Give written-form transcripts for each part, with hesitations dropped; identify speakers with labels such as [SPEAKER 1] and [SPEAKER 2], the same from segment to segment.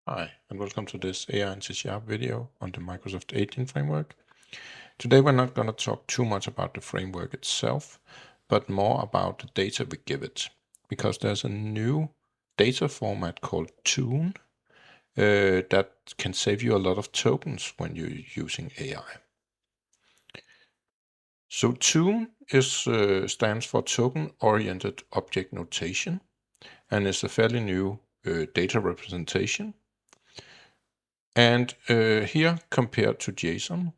[SPEAKER 1] Hi, and welcome to this AI and C# video on the Microsoft Agent framework. Today we're not going to talk too much about the framework itself, but more about the data we give it, because there's a new data format called Toon that can save you a lot of tokens when you're using AI. So Toon stands for Token-Oriented Object Notation, and is a fairly new data representation. And here, compared to JSON,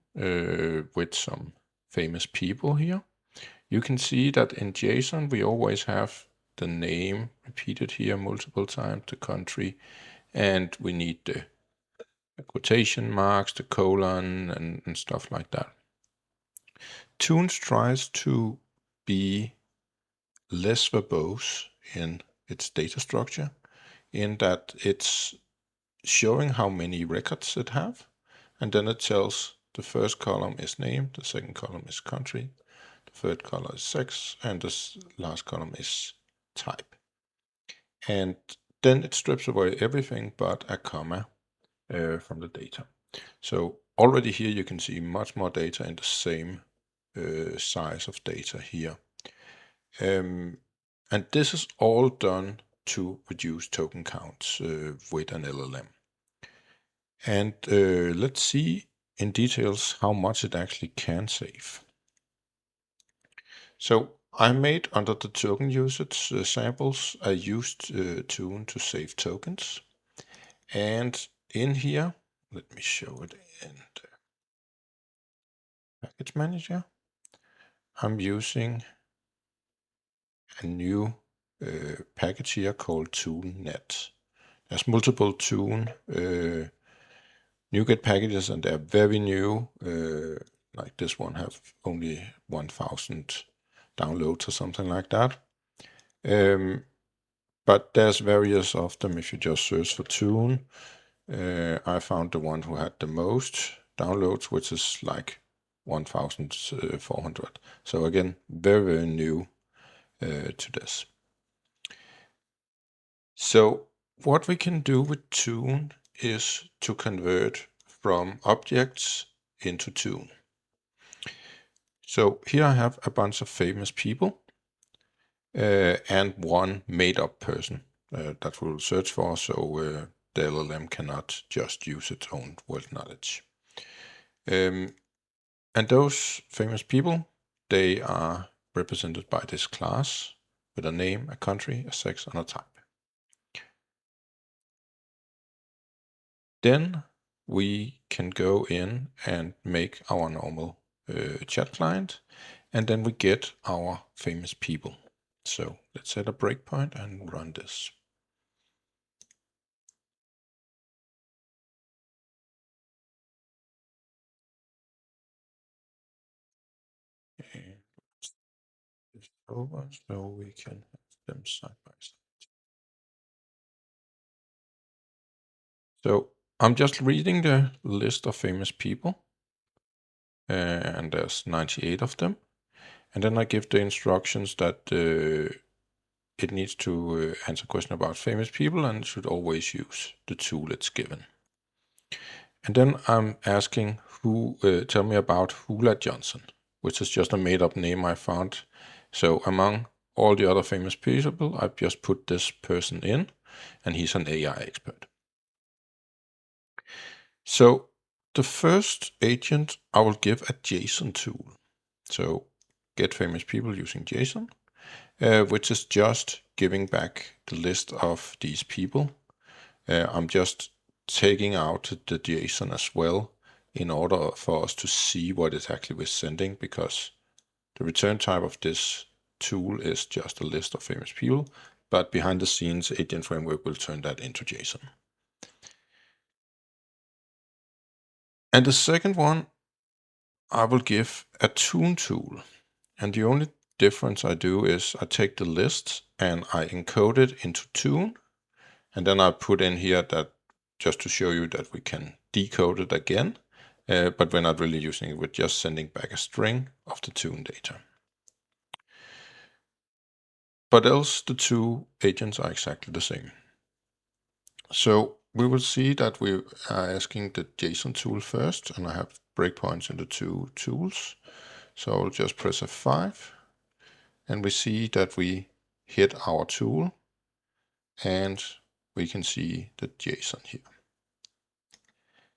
[SPEAKER 1] with some famous people here, you can see that in JSON we always have the name repeated here multiple times, the country, and we need the quotation marks, the colon, and stuff like that. Toons tries to be less verbose in its data structure, in that it's showing how many records it have, and then it tells the first column is name, the second column is country, the third column is sex, and this last column is type. And then it strips away everything but a comma from the data. So already here you can see much more data in the same size of data here. And this is all done to reduce token counts with an LLM. And let's see in details how much it actually can save. So I made, under the token usage samples, I used Toon to save tokens. And in here, let me show it in the package manager. I'm using a new package here called ToonNet. There's multiple Toon NuGet packages, and they're very new. Like this one have only 1,000 downloads or something like that. But there's various of them. If you just search for Toon, I found the one who had the most downloads, which is like 1,400. So again, very, very new to this. So what we can do with Toon is to convert from objects into Toon. So here I have a bunch of famous people and one made-up person that we'll search for, so the LLM cannot just use its own word knowledge. And those famous people, they are represented by this class with a name, a country, a sex, and a type. Then we can go in and make our normal chat client, and then we get our famous people. So let's set a breakpoint and run this. And this over so we can have them side by side. So I'm just reading the list of famous people, and there's 98 of them. And then I give the instructions that it needs to answer a question about famous people and should always use the tool it's given. And then I'm asking tell me about Hula Johnson, which is just a made-up name I found. So among all the other famous people, I've just put this person in, and he's an AI expert. So the first agent I will give a JSON tool. So get famous people using JSON, which is just giving back the list of these people. I'm just taking out the JSON as well in order for us to see what exactly we're sending, because the return type of this tool is just a list of famous people, but behind the scenes, Agent Framework will turn that into JSON. And the second one, I will give a Toon tool. And the only difference I do is I take the list and I encode it into Toon. And then I put in here that just to show you that we can decode it again, but we're not really using it. We're just sending back a string of the Toon data. But else the two agents are exactly the same. So we will see that we are asking the JSON tool first, and I have breakpoints in the two tools. So I'll just press F5, and we see that we hit our tool, and we can see the JSON here.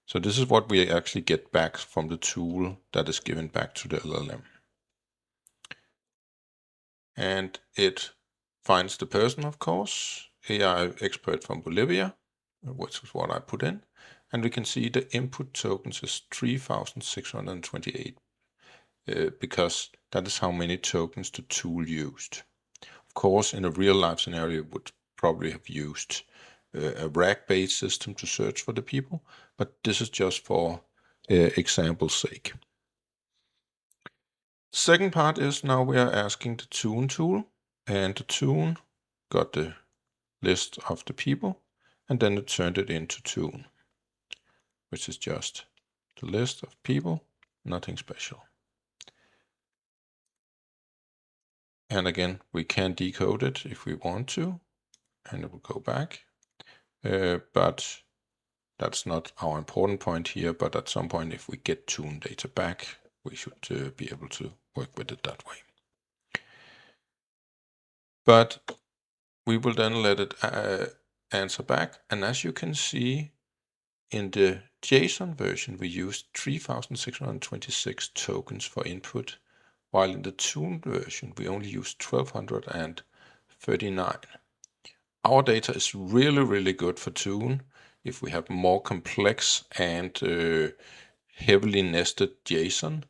[SPEAKER 1] So this is what we actually get back from the tool that is given back to the LLM. And it finds the person, of course, AI expert from Bolivia, which is what I put in. And we can see the input tokens is 3,628 because that is how many tokens the tool used. Of course, in a real life scenario, it would probably have used a RAG-based system to search for the people, but this is just for example's sake. The second part is now we are asking the Tune tool, and the Tune got the list of the people, and then it turned it into Tune, which is just the list of people, nothing special. And again, we can decode it if we want to, and it will go back. But that's not our important point here, but at some point, if we get Tune data back, we should be able to work with it that way. But we will then let it answer back. And as you can see, in the JSON version, we used 3,626 tokens for input, while in the Tune version, we only used 1,239. Our data is really, really good for Tune. If we have more complex and heavily nested JSON,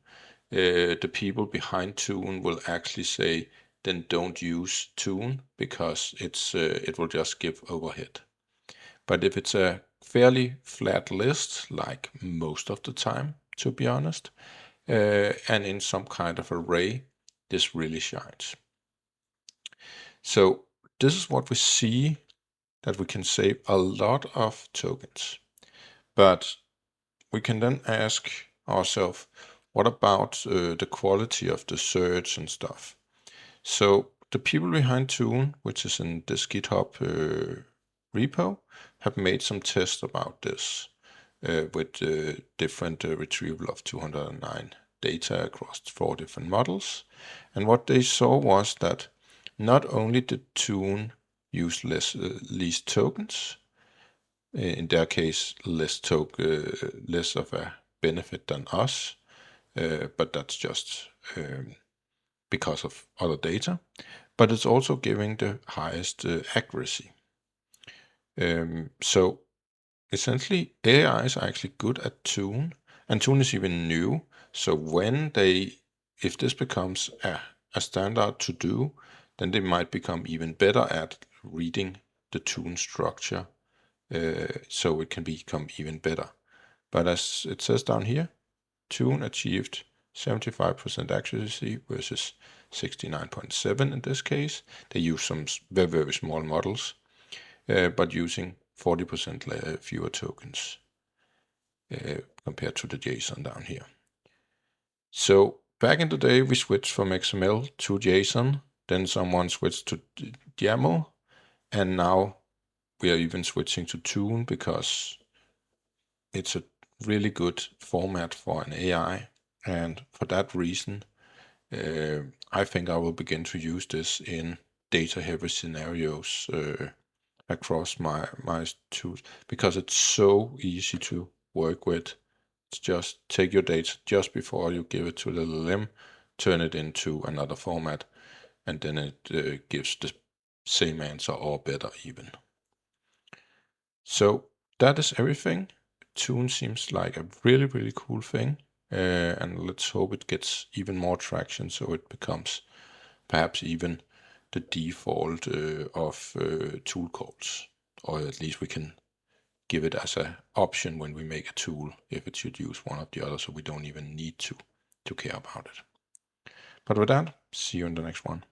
[SPEAKER 1] the people behind Tune will actually say, then don't use Tune because it will just give overhead. But if it's a fairly flat list, like most of the time, to be honest, and in some kind of array, this really shines. So this is what we see, that we can save a lot of tokens. But we can then ask ourselves, what about the quality of the search and stuff? So the people behind Tune, which is in this GitHub repo, have made some tests about this with different retrieval of 209 data across 4 different models. And what they saw was that not only did Tune use least tokens, in their case less of a benefit than us, but that's just because of other data, but it's also giving the highest accuracy. So essentially, AI is actually good at Tune, and Tune is even new. So if this becomes a standard to do, then they might become even better at reading the Tune structure, so it can become even better. But as it says down here, Tune achieved 75% accuracy versus 69.7 in this case. They use some very, very small models, but using 40% fewer tokens compared to the JSON down here. So back in the day, we switched from XML to JSON, then someone switched to YAML, and now we are even switching to Tune because it's a really good format for an AI. And for that reason, I think I will begin to use this in data-heavy scenarios across my tools, because it's so easy to work with. It's just take your data just before you give it to the LLM, turn it into another format, and then it gives the same answer or better even. So that is everything. Tune seems like a really, really cool thing. And let's hope it gets even more traction, so it becomes perhaps even the default of tool calls, or at least we can give it as an option when we make a tool if it should use one of the others, so we don't even need to care about it. But with that, see you in the next one.